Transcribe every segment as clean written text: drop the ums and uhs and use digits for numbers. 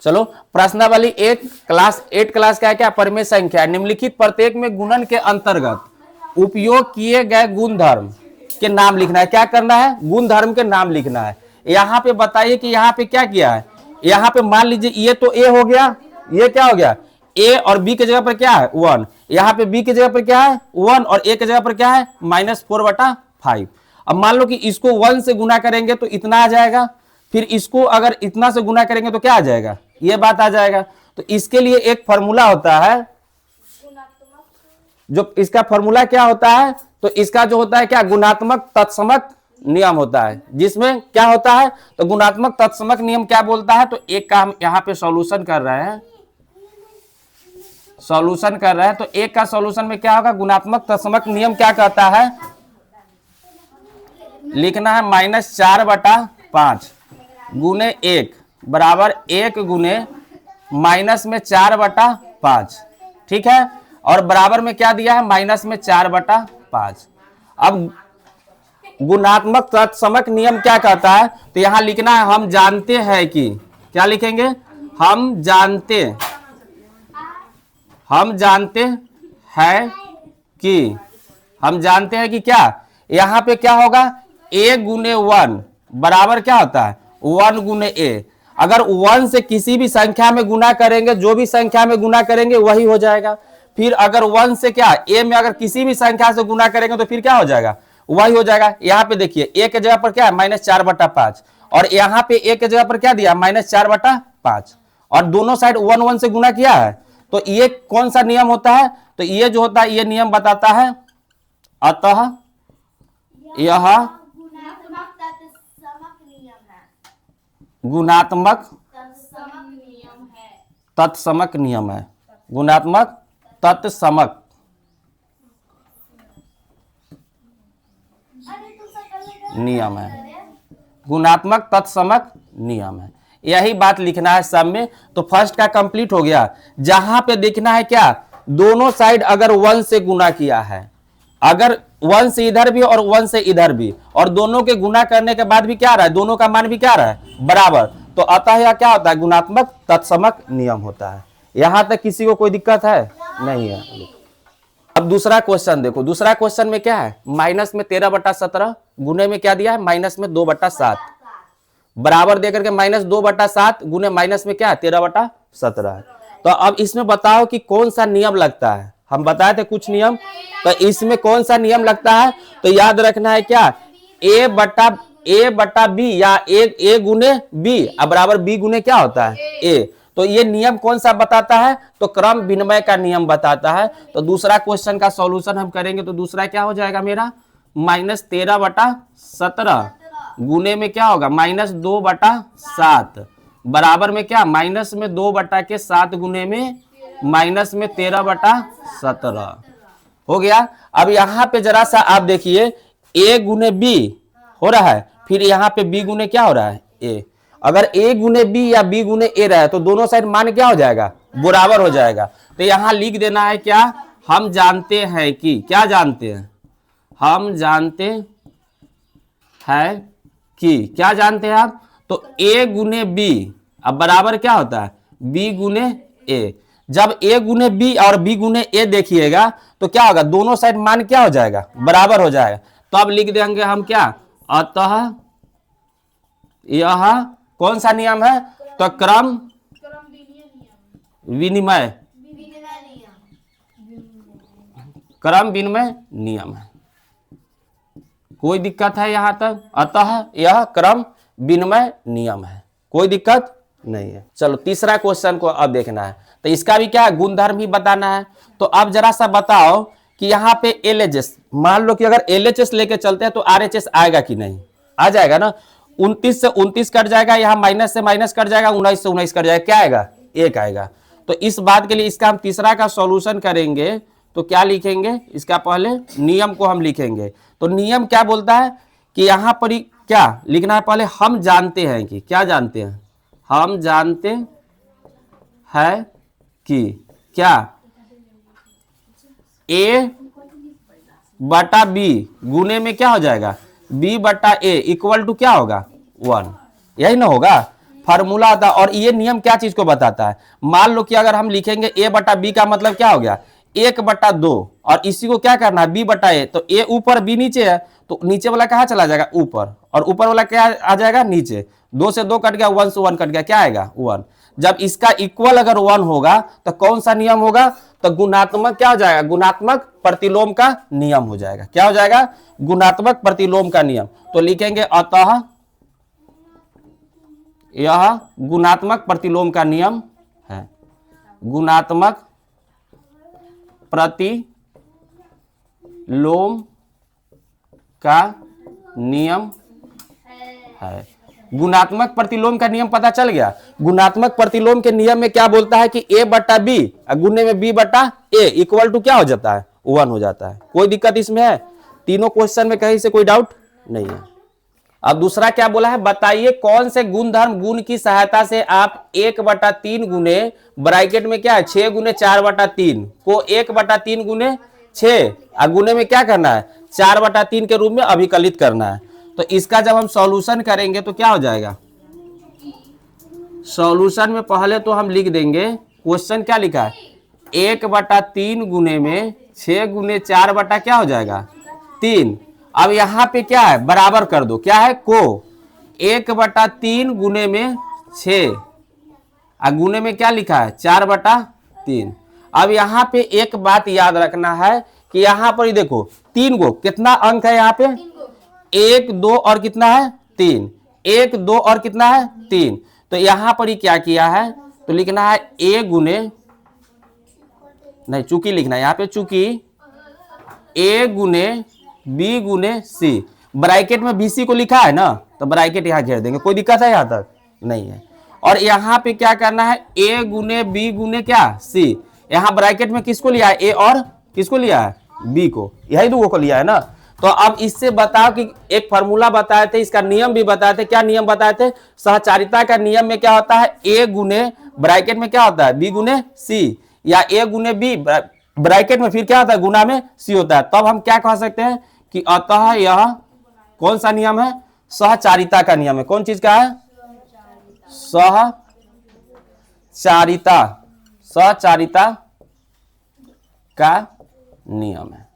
चलो प्रश्नावली 1 class 8 class का है क्या, परिमेय संख्या निम्नलिखित प्रत्येक में गुणन के अंतर्गत उपयोग किए गए गुणधर्म के नाम लिखना है। क्या करना है, गुणधर्म के नाम लिखना है। यहाँ पे बताइए कि यहाँ पे क्या किया है, यहाँ पे मान लीजिए ये तो ए हो गया, ये क्या हो गया ए, और बी की जगह पर क्या है 1, यहाँ पे बी की जगह पर क्या है 1 और ए की जगह पर क्या है -4/5। अब मान लो कि इसको 1 से गुना करेंगे तो इतना आ जाएगा, फिर इसको अगर इतना से गुना करेंगे तो क्या आ जाएगा, ये बात आ जाएगा। तो इसके लिए एक फॉर्मूला होता है, जो इसका फॉर्मूला क्या होता है, तो इसका जो होता है क्या, गुणात्मक तत्समक नियम होता है, जिसमें क्या होता है, तो गुणात्मक तत्समक नियम क्या बोलता है। तो एक का हम यहाँ पे सॉल्यूशन कर रहे हैं, तो एक का सॉल्यूशन में क्या होगा, गुणात्मक तत्समक नियम क्या कहता है, लिखना है -4/5 गुने 1 बराबर 1 गुने -4/5, ठीक है। और बराबर में क्या दिया है, -4/5। अब गुणात्मक तत्समक नियम क्या कहता है, तो यहां लिखना है हम जानते हैं कि, क्या लिखेंगे, हम जानते हैं कि क्या, यहां पे क्या होगा a गुने 1 बराबर क्या होता है 1 गुने a। अगर 1 से किसी भी संख्या में गुना करेंगे, जो भी संख्या में गुना करेंगे वही हो जाएगा। फिर अगर 1 से क्या a में अगर किसी भी संख्या से गुना करेंगे तो फिर क्या हो जाएगा, वही हो जाएगा। यहाँ पे देखिए a के जगह पर क्या है -4/5 और यहाँ पे a के जगह पर क्या दिया -4/5 और दोनों साइड 1 1 से गुना किया है। तो ये कौन सा नियम होता है, तो ये जो होता है ये नियम बताता है, अतः यह गुणात्मक तत्समक नियम है, गुणात्मक तत्समक नियम है, गुणात्मक तत्समक नियम है। यही बात लिखना है सब में। तो फर्स्ट का कंप्लीट हो गया। जहां पे देखना है क्या, दोनों साइड अगर 1 से गुना किया है, अगर 1 से इधर भी और 1 से इधर भी, और दोनों के गुना करने के बाद भी क्या रहा है, दोनों का मान भी क्या रहा है बराबर, तो अतः यह क्या होता है, गुणात्मक तत्समक नियम होता है। यहां तक किसी को कोई दिक्कत है नहीं है। अब दूसरा क्वेश्चन देखो, दूसरा क्वेश्चन में क्या है, -13/17 गुने में क्या दिया है -2/7 बराबर देकर के -2/7 गुने माइनस में क्या है 13/17 है। तो अब इसमें बताओ कि कौन सा नियम लगता है। हम बताए थे कुछ नियम, तो इसमें कौन सा नियम लगता है, तो याद रखना है क्या, a बटा b या a गुने b बराबर b गुने क्या होता है a। तो ये नियम कौन सा बताता है, तो क्रम विनिमय का नियम बताता है। तो दूसरा क्वेश्चन का सॉल्यूशन हम करेंगे, तो दूसरा क्या हो जाएगा मेरा -13/17 गुने में क्या होगा -2/7 बराबर में क्या -2/7 गुने में -13/17 हो गया। अब यहाँ पे जरा सा आप देखिए a गुने b हो रहा है, फिर यहाँ पे b गुने क्या हो रहा है a। अगर a गुने b या b गुने a रहा है तो दोनों साइड मान क्या हो जाएगा, बराबर हो जाएगा। तो यहाँ लिख देना है क्या, हम जानते हैं कि, क्या जानते हैं, हम जानते हैं कि, क्या जानते हैं आप, तो a गुने b अब बराबर क्या होता है b गुने a। जब a गुने b और b गुने a देखिएगा तो क्या होगा, दोनों साइड मान क्या हो जाएगा, बराबर हो जाएगा। तो अब लिख देंगे हम क्या, अतः यह कौन सा नियम है, तो क्रम विनिमय नियम है। कोई दिक्कत है यहां तक, अतः यह क्रम विनिमय नियम है, कोई दिक्कत नहीं है। चलो तीसरा क्वेश्चन को अब देखना है, तो इसका भी क्या है, गुणधर्म ही बताना है। तो अब जरा सा बताओ कि यहाँ पे LHS, मान लो कि अगर LHS लेके चलते हैं तो RHS आएगा कि नहीं, आ जाएगा ना। 29 से 29 कट जाएगा, यहाँ माइनस से माइनस कट जाएगा, 19 से 19 कट जाएगा, क्या आएगा 1 आएगा। तो इस बात के लिए इसका हम तीसरा का सॉल्यूशन करेंगे, तो क्या लिखेंगे, इसका पहले नियम को हम लिखेंगे। तो नियम क्या बोलता है कि यहाँ पर क्या लिखना है, पहले हम जानते हैं कि, क्या जानते हैं, हम जानते हैं कि क्या a बटा b गुने में क्या हो जाएगा b बटा a इक्वल टू क्या होगा 1, यही ना होगा। फार्मूला होता है। और ये नियम क्या चीज को बताता है, मान लो कि अगर हम लिखेंगे a बटा बी का मतलब क्या हो गया 1/2, और इसी को क्या करना है b बटा ए, तो a ऊपर b नीचे है, तो नीचे वाला कहाँ चला जाएगा ऊपर, और ऊपर वाला क्या आ जाएगा नीचे, 2 से 2 कट गया, 1 से 1 कट गया, क्या आएगा 1। जब इसका इक्वल अगर 1 होगा तो कौन सा नियम होगा, तो गुणात्मक क्या हो जाएगा, गुणात्मक प्रतिलोम का नियम हो जाएगा। क्या हो जाएगा, गुणात्मक प्रतिलोम का नियम। तो लिखेंगे अतः यह गुणात्मक प्रतिलोम का नियम है, गुणात्मक प्रतिलोम का नियम है। गुणात्मक प्रतिलोम का नियम पता चल गया। गुणात्मक प्रतिलोम के नियम में क्या बोलता है कि a बटा बी गुने में b बटा ए इक्वल टू क्या हो जाता है 1 हो जाता है। कोई दिक्कत इसमें है, तीनों क्वेश्चन में कहीं से कोई डाउट नहीं है। अब दूसरा क्या बोला है, बताइए कौन से गुणधर्म गुण की सहायता से आप 1/3 गुने ब्रैकेट में क्या है 6 गुने 4/3 को 1/3 गुने 6 गुने में क्या करना है 4/3 के रूप में अभिकलित करना है। तो इसका जब हम सॉल्यूशन करेंगे तो क्या हो जाएगा, सॉल्यूशन में पहले तो हम लिख देंगे क्वेश्चन क्या लिखा है 1/3 गुने में 6 गुने 4 बटा क्या हो जाएगा 3। अब यहां पे क्या है बराबर कर दो, क्या है को 1/3 गुने में 6 गुने में क्या लिखा है 4/3। अब यहाँ पे एक बात याद रखना है कि यहाँ पर देखो 3 गो कितना अंक है, यहाँ पे 1 2 और कितना है 3, 1 2 और कितना है 3। तो यहाँ पर ही क्या किया है, तो लिखना है a गुने नहीं चूंकि लिखना है यहाँ पे चूंकि a गुने b गुने c, ब्रैकेट में bc को लिखा है ना, तो ब्रैकेट यहाँ घेर देंगे, कोई दिक्कत है यहाँ तक नहीं है। और यहाँ पे क्या करना है a गुने b गुने क्या c, यहाँ ब्रैकेट में किसको लिया है a और किसको लिया है b को, यही दो को लिया है ना। तो अब इससे बताओ कि एक फॉर्मूला बताए थे, इसका नियम भी बताए थे, क्या नियम बताए थे, सहचारिता का नियम में क्या होता है a गुने ब्रैकेट में क्या होता है b गुने c, या a गुने b ब्रैकेट में फिर क्या होता है गुना में c होता है। तब हम क्या कह सकते हैं कि अतः यह कौन सा नियम है, सहचारिता का नियम है। कौन चीज का है, सहचारिता, सहचारिता का नियम है।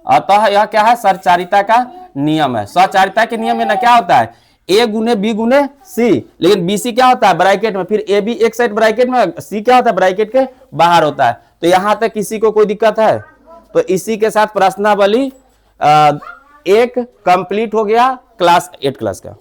अतः यह क्या है सहचारिता का नियम है। सहचारिता के नियम में ना क्या होता है a गुने b गुने c, लेकिन bc क्या होता है ब्रैकेट में, फिर a भी एक साइड ब्रैकेट में, c क्या होता है ब्रैकेट के बाहर होता है। तो यहां तक किसी को कोई दिक्कत है, तो इसी के साथ प्रश्नावली 1 कंप्लीट हो गया क्लास 8 क्लास का।